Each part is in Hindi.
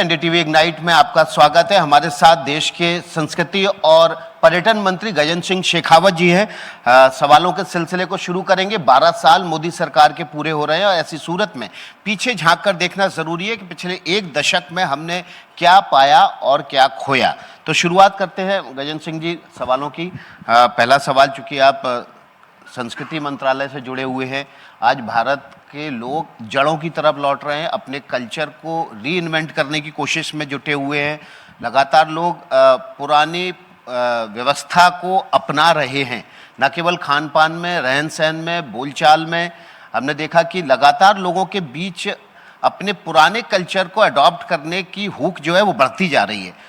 एनडीटीवी इग्नाइट में आपका स्वागत है। हमारे साथ देश के संस्कृति और पर्यटन मंत्री गजेंद्र सिंह शेखावत जी हैं। सवालों के सिलसिले को शुरू करेंगे। 12 साल मोदी सरकार के पूरे हो रहे हैं और ऐसी सूरत में पीछे झांक कर देखना जरूरी है कि पिछले एक दशक में हमने क्या पाया और क्या खोया। तो शुरुआत करते हैं गजेंद्र सिंह जी सवालों की। पहला सवाल, चूंकि आप संस्कृति मंत्रालय से जुड़े हुए हैं, आज भारत के लोग जड़ों की तरफ लौट रहे हैं, अपने कल्चर को रीइन्वेंट करने की कोशिश में जुटे हुए हैं। लगातार लोग पुरानी व्यवस्था को अपना रहे हैं, न केवल खान पान में, रहन सहन में, बोलचाल में। हमने देखा कि लगातार लोगों के बीच अपने पुराने कल्चर को अडॉप्ट करने की हुक जो है वो बढ़ती जा रही है।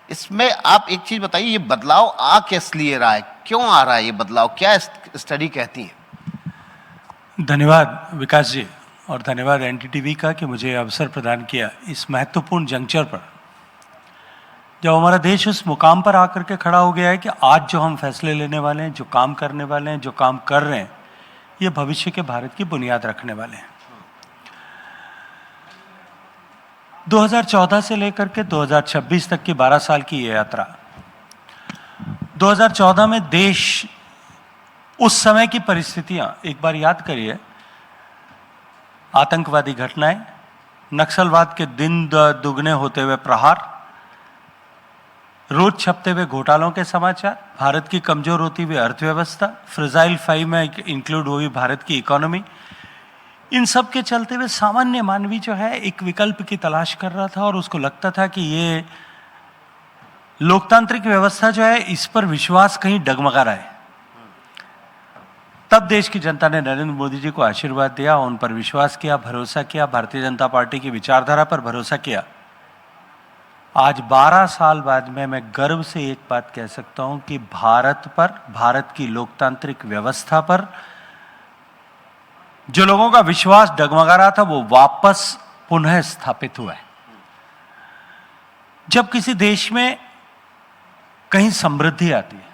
इसमें आप एक चीज़ बताइए, ये बदलाव आ किस लिए रहा है, क्यों आ रहा है ये बदलाव, क्या स्टडी कहती है? धन्यवाद विकास जी, और धन्यवाद एनडीटीवी का कि मुझे अवसर प्रदान किया इस महत्वपूर्ण जंक्चर पर, जब हमारा देश उस मुकाम पर आकर के खड़ा हो गया है कि आज जो हम फैसले लेने वाले हैं, जो काम करने वाले हैं, जो काम कर रहे हैं, ये भविष्य के भारत की बुनियाद रखने वाले हैं। 2014 से लेकर के 2026 तक की 12 साल की ये यात्रा, 2014 में देश उस समय की परिस्थितियां एक बार याद करिए। आतंकवादी घटनाएं, नक्सलवाद के दिन दुगने होते हुए प्रहार, रोज छपते हुए घोटालों के समाचार, भारत की कमजोर होती हुई अर्थव्यवस्था, फ्रेजाइल 5 में इंक्लूड हुई भारत की इकोनॉमी, इन सब के चलते हुए सामान्य मानवी जो है एक विकल्प की तलाश कर रहा था और उसको लगता था कि ये लोकतांत्रिक व्यवस्था जो है इस पर विश्वास कहीं डगमगा रहा है। तब देश की जनता ने नरेंद्र मोदी जी को आशीर्वाद दिया, उन पर विश्वास किया, भरोसा किया, भारतीय जनता पार्टी की विचारधारा पर भरोसा किया। आज 12 साल बाद में मैं गर्व से एक बात कह सकता हूं कि भारत पर, भारत की लोकतांत्रिक व्यवस्था पर जो लोगों का विश्वास डगमगा रहा था वो वापस पुनः स्थापित हुआ है। जब किसी देश में कहीं समृद्धि आती है,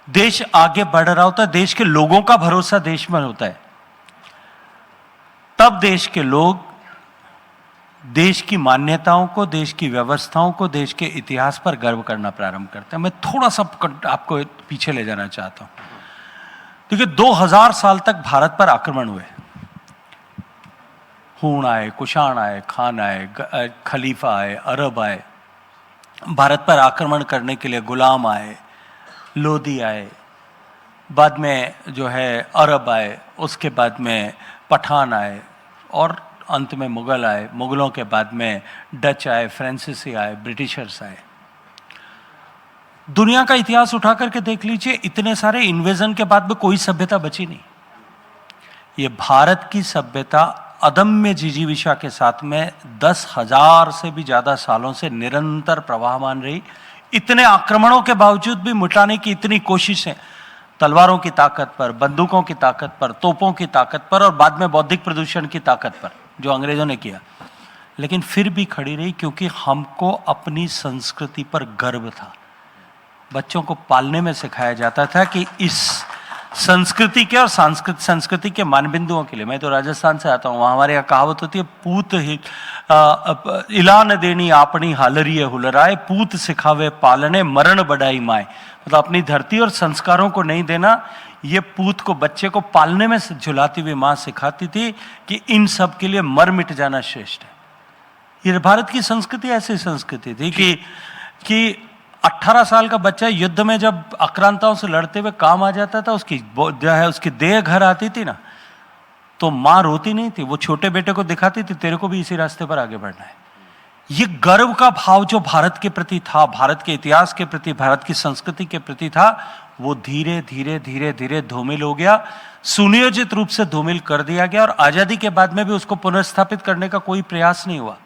देश आगे बढ़ रहा होता है, देश के लोगों का भरोसा देश में होता है, तब देश के लोग देश की मान्यताओं को, देश की व्यवस्थाओं को, देश के इतिहास पर गर्व करना प्रारंभ करते हैं। मैं थोड़ा सा आपको पीछे ले जाना चाहता हूं। देखिए, 2000 साल तक भारत पर आक्रमण हुए। हूण आए, कुषाण आए, खान आए, खलीफा आए, अरब आए, भारत पर आक्रमण करने के लिए गुलाम आए, लोधी आए, बाद में जो है अरब आए, उसके बाद में पठान आए और अंत में मुगल आए। मुगलों के बाद में डच आए, फ्रांसीसी आए, ब्रिटिशर्स आए। दुनिया का इतिहास उठा करके देख लीजिए, इतने सारे इन्वेजन के बाद में कोई सभ्यता बची नहीं। ये भारत की सभ्यता अदम्य जिजीविषा के साथ में 10,000 से भी ज्यादा सालों से निरंतर प्रवाहमान रही। इतने आक्रमणों के बावजूद भी मिटाने की इतनी कोशिशें, तलवारों की ताकत पर, बंदूकों की ताकत पर, तोपों की ताकत पर और बाद में बौद्धिक प्रदूषण की ताकत पर, जो अंग्रेजों ने किया, लेकिन फिर भी खड़ी रही, क्योंकि हमको अपनी संस्कृति पर गर्व था। बच्चों को पालने में सिखाया जाता था कि इस संस्कृति के और संस्कृति के मानबिंदुओं के लिए। मैं तो राजस्थान से आता हूँ, वहाँ हमारे यहाँ कहावत होती है, पूत ही इला न देनी आपनी हालरिए हुलराए, पूत सिखावे पालने मरण बढ़ाई माए। मतलब अपनी धरती और संस्कारों को नहीं देना, ये पूत को, बच्चे को पालने में झुलाती हुई माँ सिखाती थी कि इन सब के लिए मर मिट जाना श्रेष्ठ है। ये भारत की संस्कृति ऐसी संस्कृति थी कि 18 साल का बच्चा युद्ध में जब आक्रांताओं से लड़ते हुए काम आ जाता था, उसकी देह घर आती थी ना, तो माँ रोती नहीं थी, वो छोटे बेटे को दिखाती थी, तेरे को भी इसी रास्ते पर आगे बढ़ना है। ये गर्व का भाव जो भारत के प्रति था, भारत के इतिहास के प्रति, भारत की संस्कृति के प्रति था, वो धीरे धीरे धीरे धीरे धूमिल हो गया, सुनियोजित रूप से धूमिल कर दिया गया और आजादी के बाद में भी उसको पुनर्स्थापित करने का कोई प्रयास नहीं हुआ।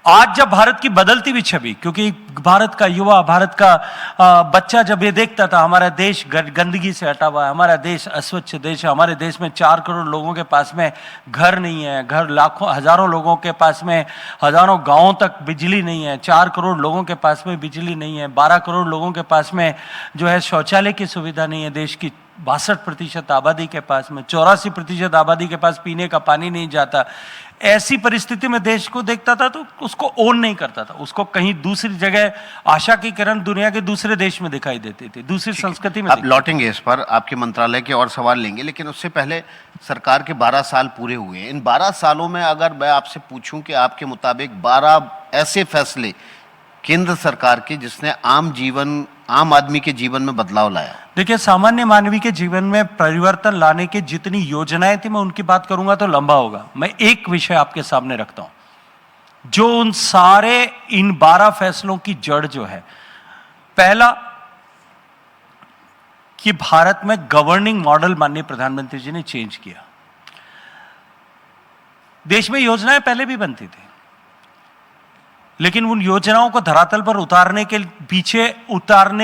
आज जब भारत की बदलती हुई छवि, क्योंकि भारत का युवा, भारत का बच्चा जब ये देखता था हमारा देश गंदगी से हटा हुआ है, हमारा देश अस्वच्छ देश है, हमारे देश में 4 करोड़ लोगों के पास में घर नहीं है, घर लाखों हजारों लोगों के पास में, हजारों गांवों तक बिजली नहीं है, 4 करोड़ लोगों के पास में बिजली नहीं है, 12 करोड़ लोगों के पास में जो है शौचालय की सुविधा नहीं है, देश की 62% आबादी के पास में, 84% आबादी के पास पीने का पानी नहीं जाता। ऐसी परिस्थिति में देश को देखता था तो उसको ओन नहीं करता था, उसको कहीं दूसरी जगह आशा की किरण दुनिया के दूसरे देश में दिखाई देती थी, दूसरी संस्कृति में। आप लौटेंगे इस पर, आपके मंत्रालय के और सवाल लेंगे, लेकिन उससे पहले सरकार के 12 साल पूरे हुए हैं। इन 12 सालों में अगर मैं आपसे पूछूं कि आपके मुताबिक 12 ऐसे फैसले केंद्र सरकार के जिसने आम आदमी के जीवन में बदलाव लाया। देखिए, सामान्य मानवी के जीवन में परिवर्तन लाने की जितनी योजनाएं थी, मैं उनकी बात करूंगा तो लंबा होगा। मैं एक विषय आपके सामने रखता हूं जो उन सारे इन 12 फैसलों की जड़ जो है। पहला कि भारत में गवर्निंग मॉडल माननीय प्रधानमंत्री जी ने चेंज किया। देश में योजनाएं पहले भी बनती थी, लेकिन उन योजनाओं को धरातल पर उतारने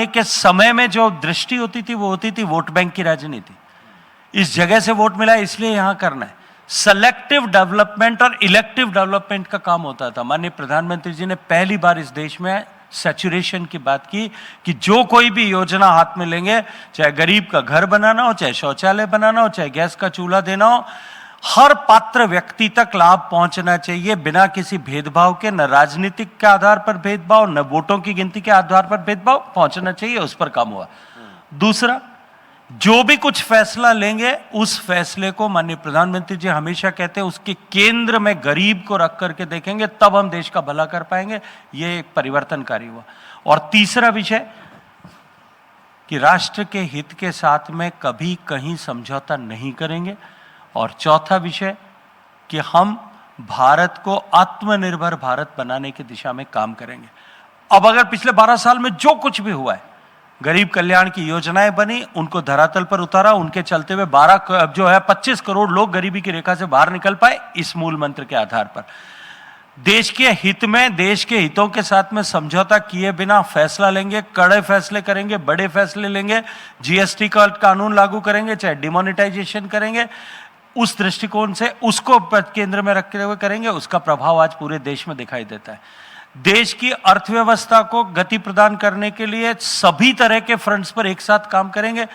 के समय में जो दृष्टि होती थी वो होती थी वोट बैंक की राजनीति। इस जगह से वोट मिला इसलिए यहां करना है। सेलेक्टिव डेवलपमेंट और इलेक्टिव डेवलपमेंट का काम होता था। माननीय प्रधानमंत्री जी ने पहली बार इस देश में सैचुरेशन की बात की कि जो कोई भी योजना हाथ में लेंगे, चाहे गरीब का घर बनाना हो, चाहे शौचालय बनाना हो, चाहे गैस का चूल्हा देना हो, हर पात्र व्यक्ति तक लाभ पहुंचना चाहिए बिना किसी भेदभाव के। न राजनीतिक के आधार पर भेदभाव, न वोटों की गिनती के आधार पर भेदभाव पहुंचना चाहिए, उस पर काम हुआ। दूसरा, जो भी कुछ फैसला लेंगे उस फैसले को माननीय प्रधानमंत्री जी हमेशा कहते हैं उसके केंद्र में गरीब को रख करके देखेंगे, तब हम देश का भला कर पाएंगे। ये एक परिवर्तनकारी हुआ। और तीसरा विषय कि राष्ट्र के हित के साथ में कभी कहीं समझौता नहीं करेंगे। और चौथा विषय कि हम भारत को आत्मनिर्भर भारत बनाने की दिशा में काम करेंगे। अब अगर पिछले 12 साल में जो कुछ भी हुआ है, गरीब कल्याण की योजनाएं बनी, उनको धरातल पर उतारा, उनके चलते हुए 25 करोड़ लोग गरीबी की रेखा से बाहर निकल पाए, इस मूल मंत्र के आधार पर। देश के हित में, देश के हितों के साथ में समझौता किए बिना फैसला लेंगे, कड़े फैसले करेंगे, बड़े फैसले लेंगे, जीएसटी का कानून लागू करेंगे, चाहे डिमोनेटाइजेशन करेंगे, उस दृष्टिकोण से उसको केंद्र में रखते हुए करेंगे। उसका प्रभाव आज पूरे देश में दिखाई देता है। देश की अर्थव्यवस्था को गति प्रदान करने के लिए सभी तरह के फ्रंट्स पर एक साथ काम करेंगे।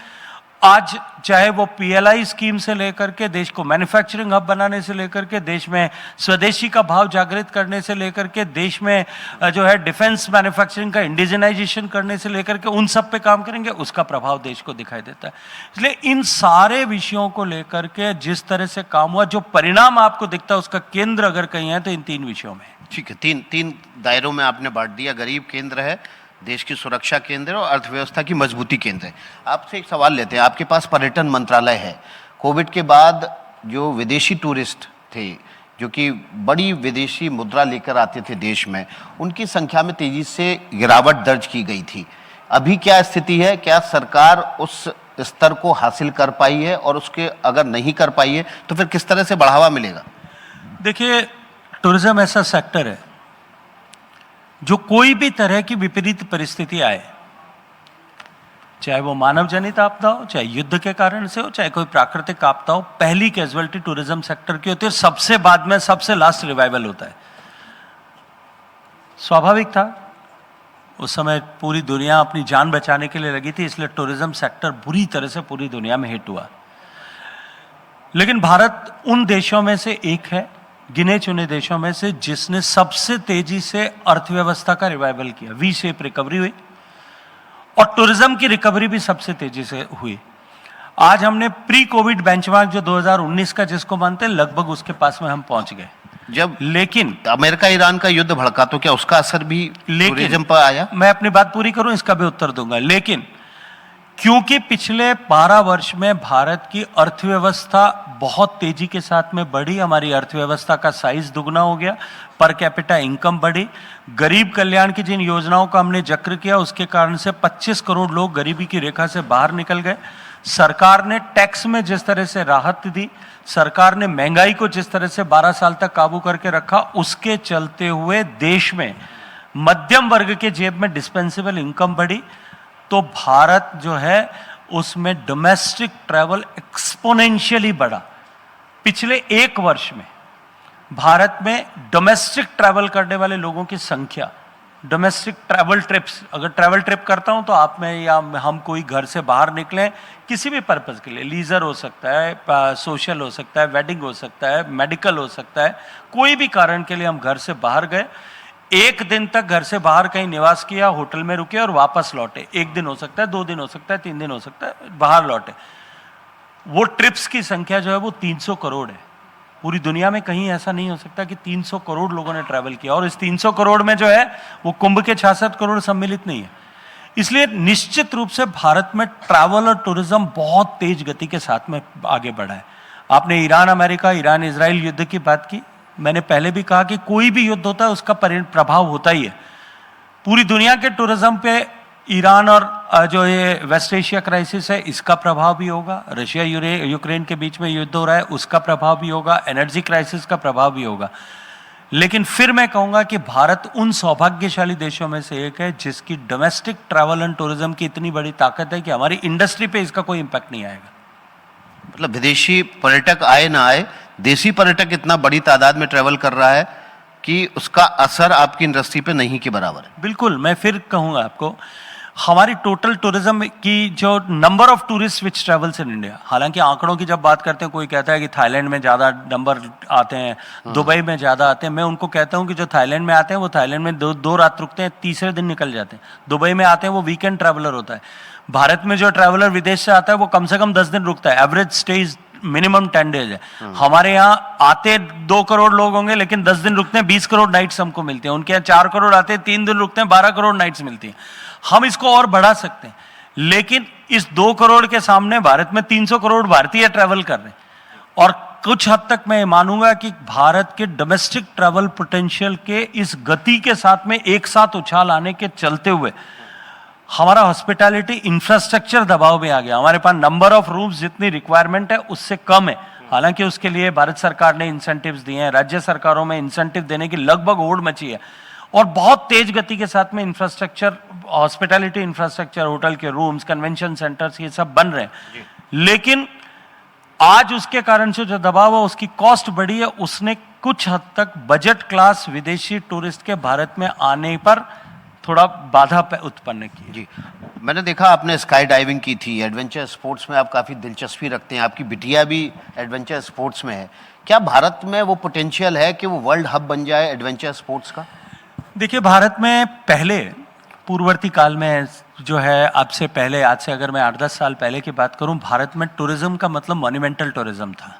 आज चाहे वो पीएलआई स्कीम से लेकर के देश को मैन्युफैक्चरिंग हब बनाने से लेकर के देश में स्वदेशी का भाव जागृत करने से लेकर के देश में जो है डिफेंस मैन्युफैक्चरिंग का इंडिजिनाइजेशन करने से लेकर के उन सब पे काम करेंगे, उसका प्रभाव देश को दिखाई देता है। इसलिए इन सारे विषयों को लेकर के जिस तरह से काम हुआ, जो परिणाम आपको दिखता है उसका केंद्र अगर कहीं है तो इन 3 विषयों में। ठीक है, तीन दायरों में आपने बांट दिया। गरीब केंद्र है, देश की सुरक्षा केंद्र और अर्थव्यवस्था की मजबूती केंद्र है। आपसे एक सवाल लेते हैं, आपके पास पर्यटन मंत्रालय है। कोविड के बाद जो विदेशी टूरिस्ट थे, जो कि बड़ी विदेशी मुद्रा लेकर आते थे देश में, उनकी संख्या में तेजी से गिरावट दर्ज की गई थी। अभी क्या स्थिति है? क्या सरकार उस स्तर को हासिल कर पाई है, और उसके अगर नहीं कर पाई है तो फिर किस तरह से बढ़ावा मिलेगा? देखिए, टूरिज्म ऐसा सेक्टर है जो कोई भी तरह की विपरीत परिस्थिति आए, चाहे वो मानव जनित आपदा हो, चाहे युद्ध के कारण से हो, चाहे कोई प्राकृतिक आपदा हो, पहली कैजुअलिटी टूरिज्म सेक्टर की होती है। सबसे बाद में, सबसे लास्ट रिवाइवल होता है। स्वाभाविक था, उस समय पूरी दुनिया अपनी जान बचाने के लिए लगी थी, इसलिए टूरिज्म सेक्टर बुरी तरह से पूरी दुनिया में हिट हुआ। लेकिन भारत उन देशों में से एक है, गिने चुने देशों में से, जिसने सबसे तेजी से अर्थव्यवस्था का रिवाइवल किया। वी शेप रिकवरी हुई और टूरिज्म की रिकवरी भी सबसे तेजी से हुई। आज हमने प्री कोविड बेंचमार्क जो 2019 का जिसको मानते हैं, लगभग उसके पास में हम पहुंच गए। लेकिन अमेरिका ईरान का युद्ध भड़का तो क्या उसका असर भी टूरिज्म पर आया? मैं अपनी बात पूरी करूं, इसका भी उत्तर दूंगा। लेकिन क्योंकि पिछले 12 वर्ष में भारत की अर्थव्यवस्था बहुत तेजी के साथ में बढ़ी, हमारी अर्थव्यवस्था का साइज दुगना हो गया, पर कैपिटा इनकम बढ़ी, गरीब कल्याण की जिन योजनाओं का हमने जिक्र किया उसके कारण से 25 करोड़ लोग गरीबी की रेखा से बाहर निकल गए। सरकार ने टैक्स में जिस तरह से राहत दी, सरकार ने महंगाई को जिस तरह से 12 साल तक काबू करके रखा, उसके चलते हुए देश में मध्यम वर्ग के जेब में डिस्पेंसेबल इनकम बढ़ी। तो भारत जो है उसमें डोमेस्टिक ट्रैवल एक्सपोनेंशियली बढ़ा। पिछले 1 वर्ष में भारत में डोमेस्टिक ट्रैवल करने वाले लोगों की संख्या डोमेस्टिक ट्रैवल ट्रिप्स, अगर ट्रैवल ट्रिप करता हूं तो आप में या हम कोई घर से बाहर निकले किसी भी पर्पज़ के लिए, लीजर हो सकता है, सोशल हो सकता है, वेडिंग हो सकता है, मेडिकल हो सकता है, कोई भी कारण के लिए हम घर से बाहर गए, एक दिन तक घर से बाहर कहीं निवास किया, होटल में रुके और वापस लौटे, एक दिन हो सकता है, 2 दिन हो सकता है, 3 दिन हो सकता है, बाहर लौटे, वो ट्रिप्स की संख्या जो है वो 300 करोड़ है। पूरी दुनिया में कहीं ऐसा नहीं हो सकता कि 300 करोड़ लोगों ने ट्रैवल किया, और इस 300 करोड़ में जो है वो कुंभ के 66 करोड़ सम्मिलित नहीं है। इसलिए निश्चित रूप से भारत में ट्रैवल और टूरिज्म बहुत तेज गति के साथ में आगे बढ़ा है। आपने ईरान अमेरिका, ईरान इजराइल युद्ध की बात की, मैंने पहले भी कहा कि कोई भी युद्ध होता है उसका प्रभाव होता ही है। पूरी दुनिया के टूरिज्म पे ईरान और जो ये वेस्ट एशिया क्राइसिस है इसका प्रभाव भी होगा, रशिया यूक्रेन के बीच में युद्ध हो रहा है उसका प्रभाव भी होगा, एनर्जी क्राइसिस का प्रभाव भी होगा। लेकिन फिर मैं कहूंगा कि भारत उन सौभाग्यशाली देशों में से एक है जिसकी डोमेस्टिक ट्रैवल एंड टूरिज्म की इतनी बड़ी ताकत है कि हमारी इंडस्ट्री पे इसका कोई इंपैक्ट नहीं आएगा। मतलब विदेशी पर्यटक आए ना आए, देसी पर्यटक इतना बड़ी तादाद में ट्रैवल कर रहा है कि उसका असर आपकी इंडस्ट्री पे नहीं के बराबर है। बिल्कुल, मैं फिर कहूंगा आपको, हमारी टोटल टूरिज्म की जो number of tourist which travels in India, हालांकि आंकड़ों की जब बात करते हैं कोई कहता है कि थाईलैंड में ज़्यादा नंबर आते हैं, दुबई में ज़्यादा आते हैं, मैं उनको कहता हूं कि जो थाईलैंड में आते हैं वो थाईलैंड में दो रात रुकते हैं, तीसरे दिन निकल जाते हैं। दुबई में आते हैं वो वीकेंड ट्रैवलर होता है। भारत में जो ट्रैवलर विदेश से आता है वो कम से कम 10 दिन रुकता है, एवरेज स्टेज मिनिमम 10 डेज है। हमारे यहाँ आते 2 करोड़ लोग होंगे लेकिन 10 दिन रुकते हैं, 20 करोड़ नाइट्स हमको मिलती हैं। उनके यहाँ 4 करोड़ आते हैं, 3 दिन रुकते हैं, 12 करोड़ नाइट्स मिलती हैं। हम इसको और बढ़ा सकते हैं, लेकिन इस 2 करोड़ के सामने भारत में 300 करोड़ भारतीय ट्रैवल कर रहे हैं। और कुछ हद तक मैं मानूंगा कि भारत के डोमेस्टिक ट्रैवल पोटेंशियल के इस गति के साथ में एक साथ उछाल आने के चलते हुए हमारा हॉस्पिटैलिटी इंफ्रास्ट्रक्चर दबाव में आ गया। हमारे पास नंबर ऑफ रूम्स जितनी रिक्वायरमेंट है उससे कम है। हालांकि उसके लिए भारत सरकार ने इंसेंटिव्स दिए हैं, राज्य सरकारों में इंसेंटिव देने की लगभग होड़ मची है, और बहुत तेज गति के साथ में इंफ्रास्ट्रक्चर, हॉस्पिटैलिटी इंफ्रास्ट्रक्चर, होटल के रूम्स, कन्वेंशन सेंटर्स, ये सब बन रहे हैं। लेकिन आज उसके कारण से जो दबाव है उसकी कॉस्ट बढ़ी है, उसने कुछ हद तक बजट क्लास विदेशी टूरिस्ट के भारत में आने पर थोड़ा बाधा उत्पन्न की। जी, मैंने देखा आपने स्काई डाइविंग की थी, एडवेंचर स्पोर्ट्स में आप काफ़ी दिलचस्पी रखते हैं, आपकी बिटिया भी एडवेंचर स्पोर्ट्स में है। क्या भारत में वो पोटेंशियल है कि वो वर्ल्ड हब बन जाए एडवेंचर स्पोर्ट्स का? देखिए, भारत में पहले पूर्ववर्ती काल में जो है, आपसे पहले, आज से अगर मैं 8-10 साल पहले की बात करूं, भारत में टूरिज्म का मतलब मॉन्यूमेंटल टूरिज्म था।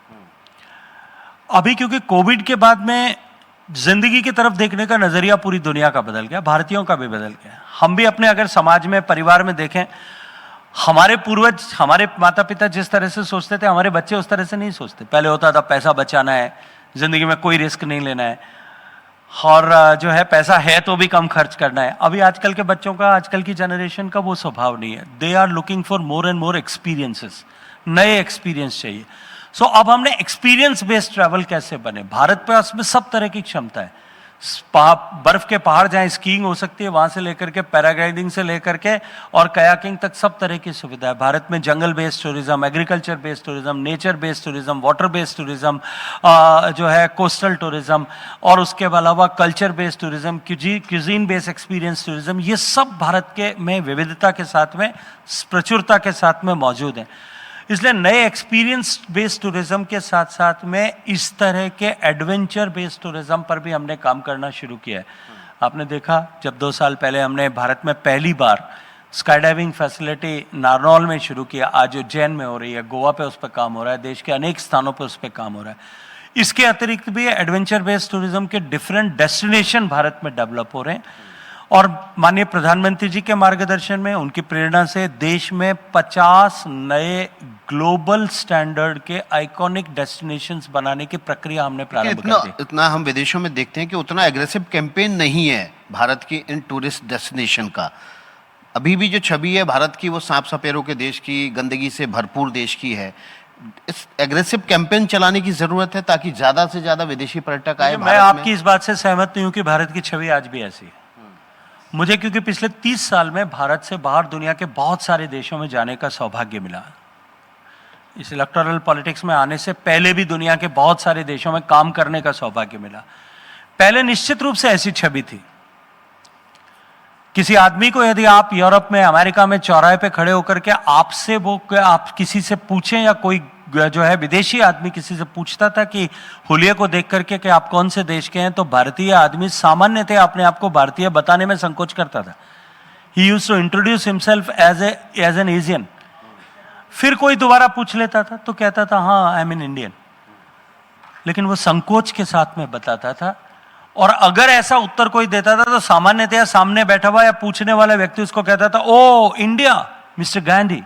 अभी क्योंकि कोविड के बाद में जिंदगी की तरफ देखने का नजरिया पूरी दुनिया का बदल गया, भारतीयों का भी बदल गया। हम भी अपने अगर समाज में, परिवार में देखें, हमारे पूर्वज, हमारे माता पिता जिस तरह से सोचते थे, हमारे बच्चे उस तरह से नहीं सोचते। पहले होता था पैसा बचाना है, जिंदगी में कोई रिस्क नहीं लेना है, और जो है पैसा है तो भी कम खर्च करना है। अभी आजकल के बच्चों का, आजकल की जनरेशन का वो स्वभाव नहीं है। They are looking for more and more experiences, नए एक्सपीरियंस चाहिए। सो अब हमने एक्सपीरियंस बेस्ड ट्रैवल कैसे बने। भारत पे उसमें सब तरह की क्षमता है। बर्फ के पहाड़ जहाँ स्कीइंग हो सकती है, वहां से लेकर के पैराग्लाइडिंग से लेकर के और कयाकिंग तक सब तरह की सुविधा है। भारत में जंगल based tourism, agriculture based tourism, nature based tourism, water based tourism, जो है कोस्टल टूरिज्म, और उसके अलावा culture based tourism, cuisine based experience tourism, ये सब भारत के में विविधता के साथ में, प्रचुरता के साथ में मौजूद है। इसलिए नए एक्सपीरियंस बेस्ड टूरिज्म के साथ साथ में इस तरह के एडवेंचर बेस्ड टूरिज्म पर भी हमने काम करना शुरू किया है। आपने देखा, जब 2 साल पहले हमने भारत में पहली बार स्काई डाइविंग फैसिलिटी नारनौल में शुरू किया, आज उज्जैन में हो रही है, गोवा पे उस पर काम हो रहा है, देश के अनेक स्थानों पर उस पर काम हो रहा है। इसके अतिरिक्त भी एडवेंचर बेस्ड टूरिज्म के डिफरेंट डेस्टिनेशन भारत में डेवलप हो रहे हैं, और माननीय प्रधानमंत्री जी के मार्गदर्शन में, उनकी प्रेरणा से देश में 50 नए ग्लोबल स्टैंडर्ड के आइकॉनिक डेस्टिनेशंस बनाने की प्रक्रिया हमने प्रारंभ कर दी। इतना हम विदेशों में देखते हैं कि उतना एग्रेसिव कैंपेन नहीं है भारत की इन टूरिस्ट डेस्टिनेशन का। अभी भी जो छवि है भारत की, वो सांप सपेरों के देश की, गंदगी से भरपूर देश की है। इस एग्रेसिव कैंपेन चलाने की जरूरत है ताकि ज्यादा से ज्यादा विदेशी पर्यटक आए। मैं आपकी इस बात से सहमत नहीं हूं कि भारत की छवि आज भी ऐसी है। मुझे क्योंकि पिछले 30 साल में भारत से बाहर दुनिया के बहुत सारे देशों में जाने का सौभाग्य मिला। इस इलेक्टोरल पॉलिटिक्स में आने से पहले भी दुनिया के बहुत सारे देशों में काम करने का सौभाग्य मिला। पहले निश्चित रूप से ऐसी छवि थी, किसी आदमी को यदि आप यूरोप में, अमेरिका में चौराहे पे खड़े होकर के आपसे वो आप किसी से पूछें, या कोई जो है विदेशी आदमी किसी से पूछता था कि हुलिये को देख करके कि आप कौन से देश के हैं, तो भारतीय आदमी सामान्य थे अपने आप को भारतीय बताने में संकोच करता था. He used to introduce himself as an Asian. फिर कोई दोबारा पूछ लेता था तो कहता था हाँ आई एम एन इंडियन, लेकिन वो संकोच के साथ में बताता था. और अगर ऐसा उत्तर कोई देता था तो सामान्यतया सामने बैठा हुआ या पूछने वाला व्यक्ति उसको कहता था ओ इंडिया, मिस्टर गांधी.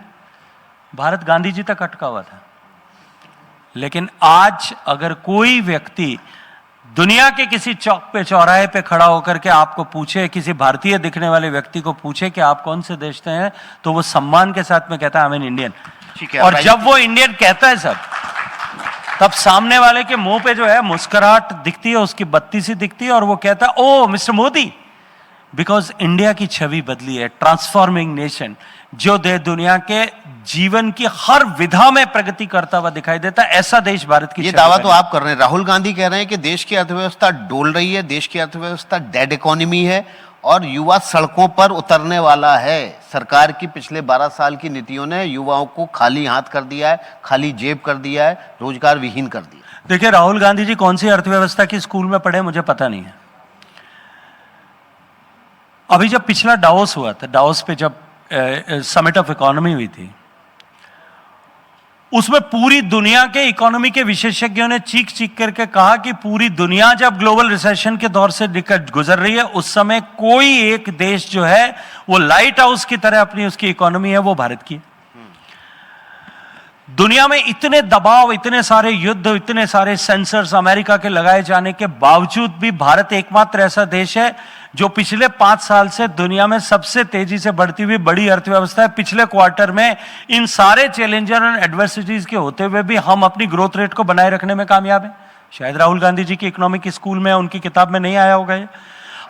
भारत गांधी जी तक अटका हुआ था. लेकिन आज अगर कोई व्यक्ति दुनिया के किसी चौक पे, चौराहे पे खड़ा होकर के आपको पूछे, किसी भारतीय दिखने वाले व्यक्ति को पूछे कि आप कौन से देश से हैं, तो वो सम्मान के साथ में कहता है आई एम एन इंडियन. और जब वो इंडियन कहता है सब, तब सामने वाले के मुंह पे जो है मुस्कुराहट दिखती है, उसकी बत्ती सी दिखती है, और वो कहता है ओ मिस्टर मोदी. बिकॉज इंडिया की छवि बदली है. ट्रांसफॉर्मिंग नेशन जो दुनिया के जीवन की हर विधा में प्रगति करता हुआ दिखाई देता है, ऐसा देश भारत की. ये दावा तो आप कर रहे हैं. राहुल गांधी कह रहे हैं कि देश की अर्थव्यवस्था डोल रही है, देश की अर्थव्यवस्था डेड इकोनॉमी है और युवा सड़कों पर उतरने वाला है. सरकार की पिछले 12 साल की नीतियों ने युवाओं को खाली हाथ कर दिया है, खाली जेब कर दिया है, रोजगार विहीन कर दिया. देखिए, राहुल गांधी जी कौन सी अर्थव्यवस्था की स्कूल में पढ़े मुझे पता नहीं है. अभी जब पिछला डावोस हुआ था, डावोस पे जब समिट ऑफ इकोनॉमी हुई थी, उसमें पूरी दुनिया के इकोनॉमी के विशेषज्ञों ने चीख चीख करके कहा कि पूरी दुनिया जब ग्लोबल रिसेशन के दौर से गुजर रही है, उस समय कोई एक देश जो है वो लाइट हाउस की तरह अपनी उसकी इकोनॉमी है, वो भारत की है. दुनिया में इतने दबाव, इतने सारे युद्ध, इतने सारे सेंसर्स अमेरिका के लगाए जाने के बावजूद भी भारत एकमात्र ऐसा देश है जो पिछले 5 साल से दुनिया में सबसे तेजी से बढ़ती हुई बड़ी अर्थव्यवस्था है. पिछले क्वार्टर में इन सारे चैलेंजर और एडवर्सिटीज के होते हुए भी हम अपनी ग्रोथ रेट को बनाए रखने में कामयाब हैं. शायद राहुल गांधी जी की इकोनॉमिक स्कूल में, उनकी किताब में नहीं आया होगा ये.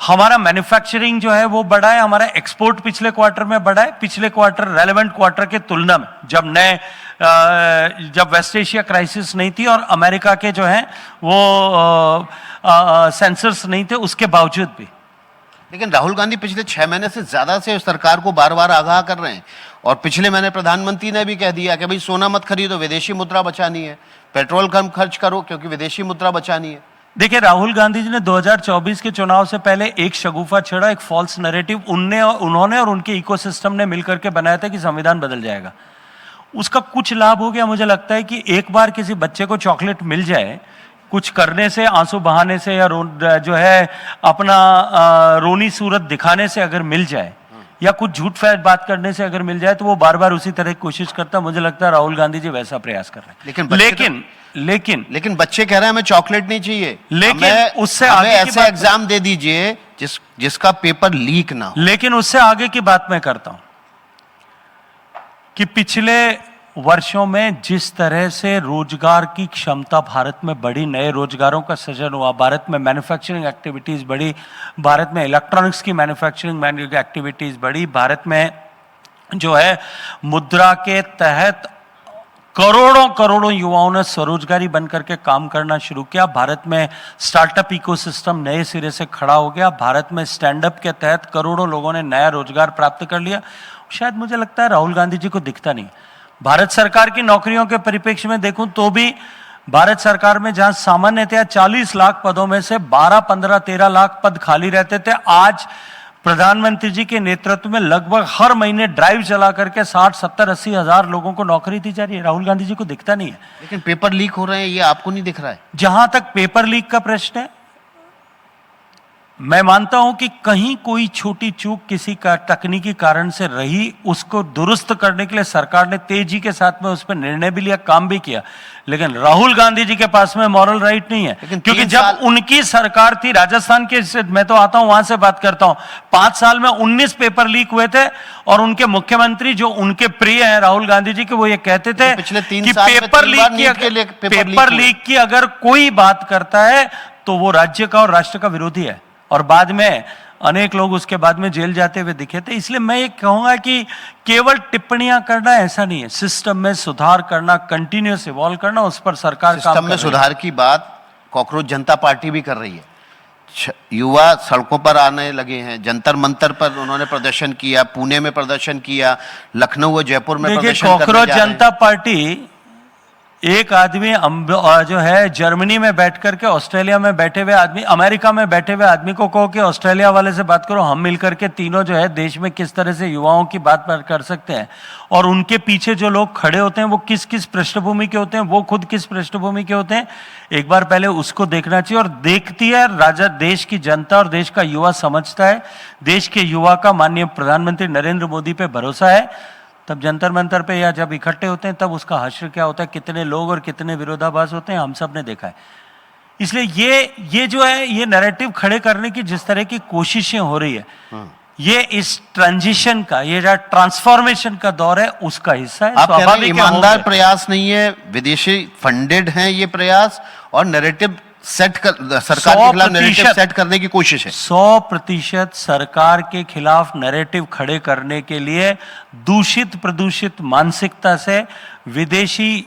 हमारा मैन्युफैक्चरिंग जो है वो बढ़ा है, हमारा एक्सपोर्ट पिछले क्वार्टर में बढ़ा है. पिछले क्वार्टर रेलेवेंट क्वार्टर के तुलना में, जब वेस्ट एशिया क्राइसिस नहीं थी और अमेरिका के जो है वो सेंसर्स नहीं थे, उसके बावजूद भी. लेकिन राहुल गांधी पिछले 6 महीने से ज्यादा से सरकार को बार बार आगाह कर रहे हैं. और पिछले महीने प्रधानमंत्री ने भी कह दिया कि भाई सोना मत खरीदो, विदेशी मुद्रा बचानी है, पेट्रोल कम खर्च करो क्योंकि विदेशी मुद्रा बचानी है. देखिए, राहुल गांधी जी ने 2024 के चुनाव से पहले एक शगुफा छेड़ा, एक फॉल्स नैरेटिव उन्होंने और उनके इकोसिस्टम ने मिलकर के बनाया था कि संविधान बदल जाएगा. उसका कुछ लाभ हो गया. मुझे लगता है कि एक बार किसी बच्चे को चॉकलेट मिल जाए, कुछ करने से, आंसू बहाने से, या जो है अपना रोनी सूरत दिखाने से अगर मिल जाए, या कुछ झूठ फैट बात करने से अगर मिल जाए, तो वो बार बार उसी तरह की कोशिश करता. मुझे लगता है राहुल गांधी जी वैसा प्रयास कर रहे हैं. लेकिन बच्चे कह रहे हैं हमें चॉकलेट नहीं चाहिए, लेकिन उससे आगे ऐसा एग्जाम दे दीजिए जिसका पेपर लीक ना हो. लेकिन उससे आगे की बात मैं करता हूं कि पिछले वर्षों में जिस तरह से रोजगार की क्षमता भारत में बढ़ी, नए रोजगारों का सृजन हुआ, भारत में मैन्युफैक्चरिंग एक्टिविटीज बढ़ी, भारत में इलेक्ट्रॉनिक्स की मैन्युफैक्चरिंग एक्टिविटीज बढ़ी, भारत में जो है मुद्रा के तहत करोड़ों युवाओं ने स्वरोजगारी बनकर के काम करना शुरू किया. भारत में स्टार्टअप इकोसिस्टम नए सिरे से खड़ा हो गया. भारत में स्टैंड अप के तहत करोड़ों लोगों ने नया रोजगार प्राप्त कर लिया. शायद मुझे लगता है राहुल गांधी जी को दिखता नहीं. भारत सरकार की नौकरियों के परिप्रेक्ष्य में देखूं तो भी भारत सरकार में जहां सामान्यतया 40 लाख पदों में से 12, 15, 13 लाख पद खाली रहते थे, आज प्रधानमंत्री जी के नेतृत्व में लगभग हर महीने ड्राइव चला करके 60, 70, 80 हजार लोगों को नौकरी दी जा रही है. राहुल गांधी जी को दिखता नहीं है. लेकिन पेपर लीक हो रहे हैं, ये आपको नहीं दिख रहा है? जहां तक पेपर लीक का प्रश्न है, मैं मानता हूं कि कहीं कोई छोटी चूक किसी का तकनीकी कारण से रही, उसको दुरुस्त करने के लिए सरकार ने तेजी के साथ में उस पर निर्णय भी लिया, काम भी किया. लेकिन राहुल गांधी जी के पास में मॉरल राइट नहीं है, क्योंकि जब उनकी सरकार थी, राजस्थान के, मैं तो आता हूं वहां से बात करता हूं, 5 साल में 19 पेपर लीक हुए थे. और उनके मुख्यमंत्री जो उनके प्रिय हैं राहुल गांधी जी के, वो ये कहते थे पिछले 3 कि साल पेपर लीक की अगर कोई बात करता है तो वो राज्य का और राष्ट्र का विरोधी है. और बाद में अनेक लोग उसके बाद में जेल जाते हुए दिखे थे. इसलिए मैं ये कहूंगा कि केवल टिप्पणियां करना ऐसा नहीं है, सिस्टम में सुधार करना, कंटिन्यूअस इवॉल्व करना, उस पर सरकार सिस्टम में सुधार की बात कॉकरोच जनता पार्टी भी कर रही है. युवा सड़कों पर आने लगे हैं, जंतर मंतर पर उन्होंने प्रदर्शन किया, पुणे में प्रदर्शन किया, लखनऊ और जयपुर में देखिए, प्रदर्शन करने कॉकरोच जा रहे हैं। जनता पार्टी एक आदमी जो है जर्मनी में बैठ करके, ऑस्ट्रेलिया में बैठे हुए आदमी, अमेरिका में बैठे हुए आदमी को कहो कि ऑस्ट्रेलिया वाले से बात करो, हम मिलकर के तीनों जो है देश में किस तरह से युवाओं की बात कर सकते हैं, और उनके पीछे जो लोग खड़े होते हैं वो किस किस पृष्ठभूमि के होते हैं, वो खुद किस पृष्ठभूमि के होते हैं, एक बार पहले उसको देखना चाहिए। और देखती है राजा, देश की जनता और देश का युवा समझता है, देश के युवा का माननीय प्रधानमंत्री नरेंद्र मोदी पे भरोसा है, तब जंतर मंतर पे या जब इकट्ठे होते हैं तब उसका हश्र क्या होता है, कितने लोग और कितने विरोधाभास होते हैं, हम सब ने देखा है। इसलिए ये जो है, ये नैरेटिव खड़े करने की जिस तरह की कोशिशें हो रही है, ये इस ट्रांजिशन का, ये जो ट्रांसफॉर्मेशन का दौर है उसका हिस्सा है। आप कह रहे हैं स्वाभाविक है, ईमानदार होंगे। प्रयास नहीं है, विदेशी फंडेड हैं ये प्रयास, और नैरेटिव सेट कर, सरकार के खिलाफ नैरेटिव 100% सेट करने की कोशिश है। 100% सरकार के खिलाफ नैरेटिव खड़े करने के लिए दूषित प्रदूषित मानसिकता से विदेशी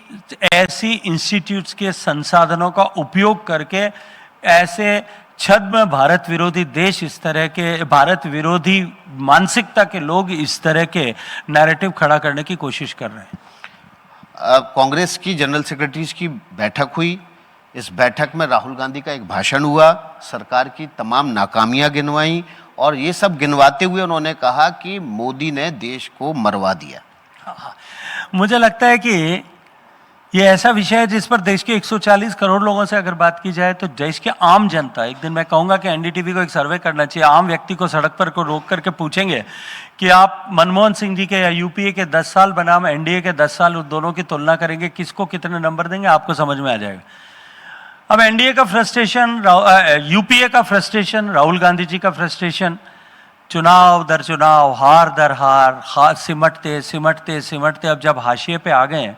ऐसी इंस्टीट्यूट्स के संसाधनों का उपयोग करके ऐसे छद्म भारत विरोधी देश, इस तरह के भारत विरोधी मानसिकता के लोग इस तरह के नैरेटिव खड़ा करने की कोशिश कर रहे हैं। कांग्रेस की जनरल सेक्रेटरीज की बैठक हुई, इस बैठक में राहुल गांधी का एक भाषण हुआ, सरकार की तमाम नाकामियां गिनवाई, और ये सब गिनवाते हुए उन्होंने कहा कि मोदी ने देश को मरवा दिया। मुझे लगता है कि ये ऐसा विषय है जिस पर देश के 140 करोड़ लोगों से अगर बात की जाए तो देश के आम जनता, एक दिन मैं कहूंगा कि एनडीटीवी को एक सर्वे करना चाहिए, आम व्यक्ति को सड़क पर को रोक करके पूछेंगे कि आप मनमोहन सिंह जी के या यूपीए के 10 साल बनाम एनडीए के 10 साल, उन दोनों की तुलना करेंगे, किसको कितने नंबर देंगे, आपको समझ में आ जाएगा। अब एनडीए का फ्रस्ट्रेशन, यूपीए का फ्रस्ट्रेशन, राहुल गांधी जी का फ्रस्ट्रेशन, चुनाव दर चुनाव, हार दर हार, सिमटते सिमटते सिमटते अब जब हाशिए पे आ गए हैं,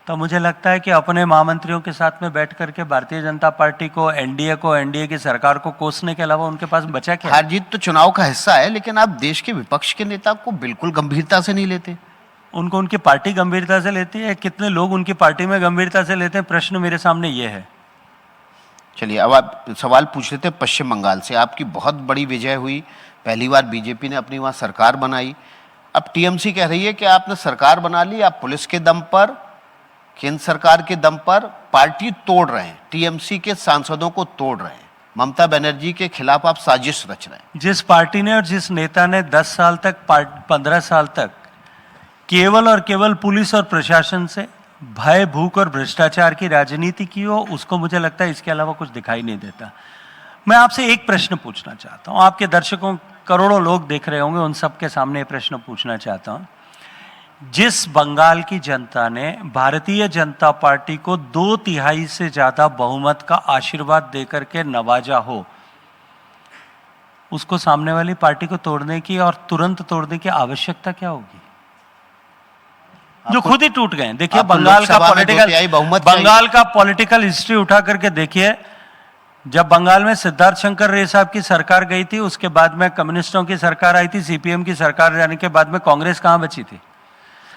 तो मुझे लगता है कि अपने महामंत्रियों के साथ में बैठ करके भारतीय जनता पार्टी को, एनडीए की सरकार को कोसने के अलावा उनके पास बचा क्या? हार जीत तो चुनाव का हिस्सा है, लेकिन आप देश के विपक्ष के नेता को बिल्कुल गंभीरता से नहीं लेते। उनको उनकी पार्टी गंभीरता से लेती है, कितने लोग उनकी पार्टी में गंभीरता से लेते हैं, प्रश्न मेरे सामने ये है। चलिए, अब आप सवाल पूछ लेते हैं पश्चिम बंगाल से। आपकी बहुत बड़ी विजय हुई, पहली बार बीजेपी ने अपनी वहाँ सरकार बनाई। अब टीएमसी कह रही है कि आपने सरकार बना ली, आप पुलिस के दम पर, केंद्र सरकार के दम पर पार्टी तोड़ रहे हैं, टीएमसी के सांसदों को तोड़ रहे हैं, ममता बनर्जी के खिलाफ आप साजिश रच रहे हैं। जिस पार्टी ने और जिस नेता ने 10 साल तक, 15 साल तक केवल और केवल पुलिस और प्रशासन से भय, भूख और भ्रष्टाचार की राजनीति की हो, उसको मुझे लगता है इसके अलावा कुछ दिखाई नहीं देता। मैं आपसे एक प्रश्न पूछना चाहता हूं, आपके दर्शकों करोड़ों लोग देख रहे होंगे, उन सबके सामने ये प्रश्न पूछना चाहता हूं। जिस बंगाल की जनता ने भारतीय जनता पार्टी को 2/3 से ज्यादा बहुमत का आशीर्वाद देकर के नवाजा हो, उसको सामने वाली पार्टी को तोड़ने की और तुरंत तोड़ने की आवश्यकता क्या होगी, जो खुद ही टूट गए? देखिए, बंगाल का पॉलिटिकल हिस्ट्री उठा करके देखिए। जब बंगाल में सिद्धार्थ शंकर रे साहब की सरकार गई थी, उसके बाद में कम्युनिस्टों की सरकार आई थी, सीपीएम की सरकार जाने के बाद में कांग्रेस कहां बची थी?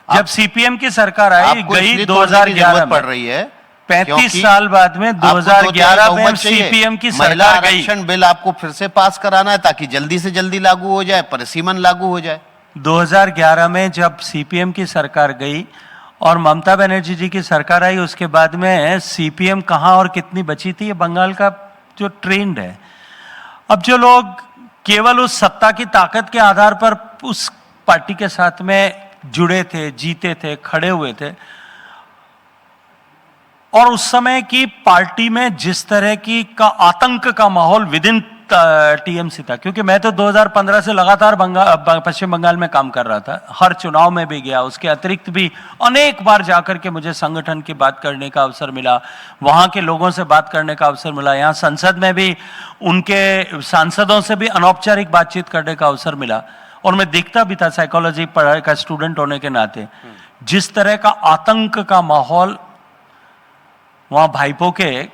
जब सीपीएम की सरकार आई गई 2011 पड़ रही है, 35 साल बाद में 2011 में सीपीएम की सरकार गई। आरक्षण बिल आपको फिर से पास कराना है ताकि जल्दी से जल्दी लागू हो जाए, परिसीमन लागू हो जाए। 2011 में जब सीपीएम की सरकार गई और ममता बनर्जी जी की सरकार आई, उसके बाद में सीपीएम कहां और कितनी बची थी, ये बंगाल का जो ट्रेंड है। अब जो लोग केवल उस सत्ता की ताकत के आधार पर उस पार्टी के साथ में जुड़े थे, जीते थे, खड़े हुए थे, और उस समय की पार्टी में जिस तरह की का आतंक का माहौल विद इन टीएमसी था, क्योंकि मैं तो 2015 से लगातार पश्चिम बंगाल में काम कर रहा था, हर चुनाव में भी गया, उसके अतिरिक्त भी अनेक बार जाकर के मुझे संगठन की बात करने का अवसर मिला, वहां के लोगों से बात करने का अवसर मिला, यहाँ संसद में भी उनके सांसदों से भी अनौपचारिक बातचीत करने का अवसर मिला, और मैं देखता भी था साइकोलॉजी पढ़ाई का स्टूडेंट होने के नाते, जिस तरह का आतंक का माहौल वहां भाईपो के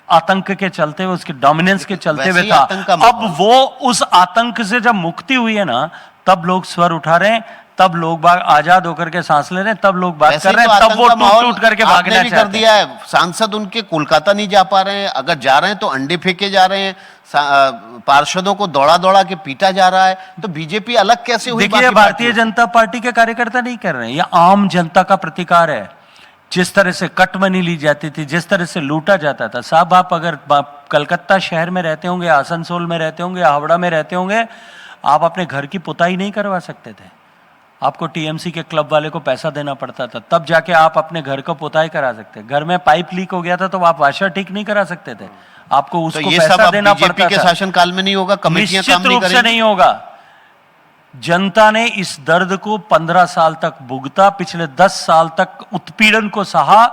आतंक के चलते हुए, उसके डोमिनेंस के चलते हुए था। अब वो उस आतंक से जब मुक्ति हुई है ना, तब लोग स्वर उठा रहे हैं, तब लोग बाग आजाद होकर के सांस ले रहे हैं, तब लोग बात कर रहे हैं, तब वो टूट करके भागना कर दिया है। सांसद उनके कोलकाता नहीं जा पा रहे हैं, अगर जा रहे हैं तो अंडे फेंके जा रहे हैं, पार्षदों को दौड़ा दौड़ा के पीटा जा रहा है, तो बीजेपी अलग कैसे हुई? देखिए, बाकी भारतीय पार्टियों से? जनता पार्टी के कार्यकर्ता नहीं कर रहे हैं, ये आम जनता का प्रतिकार है। जिस तरह से कट मनी ली जाती थी, जिस तरह से लूटा जाता था, साहब आप अगर कलकत्ता शहर में रहते होंगे, आसनसोल में रहते होंगे, हावड़ा में रहते होंगे, आप अपने घर की पुताई नहीं करवा सकते थे। आपको टीएमसी के क्लब वाले को पैसा देना पड़ता था, तब जाके आप अपने घर को पुताई करा सकते। घर में पाइप लीक हो गया था तो आप वाशर ठीक नहीं करा सकते थे, आपको तो उसको ये सब पैसा अब देना बीजेपी पड़ता के था। शासनकाल में नहीं होगा, कमेटियां काम निश्चित नहीं रूप से करेंगी? नहीं होगा। जनता ने इस दर्द को 15 साल तक भुगता, पिछले 10 साल तक उत्पीड़न को सहा।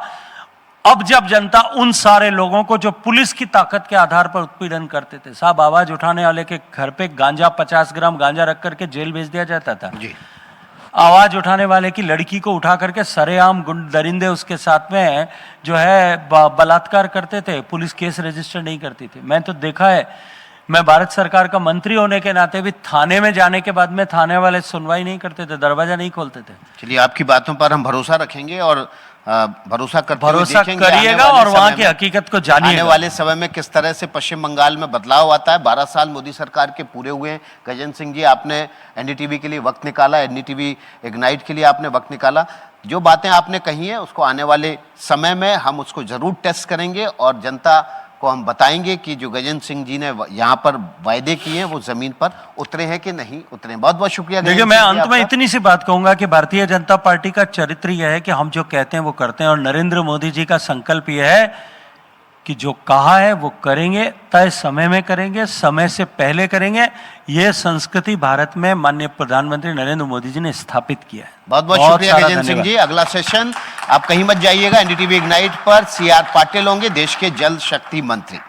अब जब जनता उन सारे लोगों को जो पुलिस की ताकत के आधार पर उत्पीड़न करते थे, साहब आवाज उठाने वाले के घर पे गांजा 50 ग्राम गांजा रख करके जेल भेज दिया जाता था। जी। आवाज उठाने वाले की लड़की को उठा करके सरेआम गुंड दरिंदे उसके साथ में जो है बलात्कार करते थे, पुलिस केस रजिस्टर नहीं करती थी। मैं तो देखा है, मैं भारत सरकार का मंत्री होने के नाते भी थाने में जाने के बाद में थाने वाले सुनवाई नहीं करते थे, दरवाजा नहीं खोलते थे। चलिए, आपकी बातों पर हम भरोसा रखेंगे और भरोसा भरोसा देखेंगे करिएगा आने वाले और वहां समय की में। हकीकत को आने जानिएगा। वाले समय में किस तरह से पश्चिम बंगाल में बदलाव आता है। 12 साल मोदी सरकार के पूरे हुए हैं। गजेंद्र सिंह जी, आपने एनडीटीवी के लिए वक्त निकाला, एनडीटीवी इग्नाइट के लिए आपने वक्त निकाला। जो बातें आपने कही हैं उसको आने वाले समय में हम उसको जरूर टेस्ट करेंगे और जनता को हम बताएंगे कि जो गजेंद्र सिंह जी ने यहाँ पर वायदे किए हैं वो जमीन पर उतरे हैं कि नहीं उतरे। बहुत बहुत शुक्रिया। देखिए, मैं अंत में इतनी सी बात कहूंगा कि भारतीय जनता पार्टी का चरित्र यह है कि हम जो कहते हैं वो करते हैं, और नरेंद्र मोदी जी का संकल्प यह है कि जो कहा है वो करेंगे, तय समय में करेंगे, समय से पहले करेंगे। यह संस्कृति भारत में माननीय प्रधानमंत्री नरेंद्र मोदी जी ने स्थापित किया है। बहुत बहुत शुक्रिया गजेंद्र सिंह जी। अगला सेशन आप कहीं मत जाइएगा, एनडीटीवी इग्नाइट पर CR पाटिल होंगे, देश के जल शक्ति मंत्री।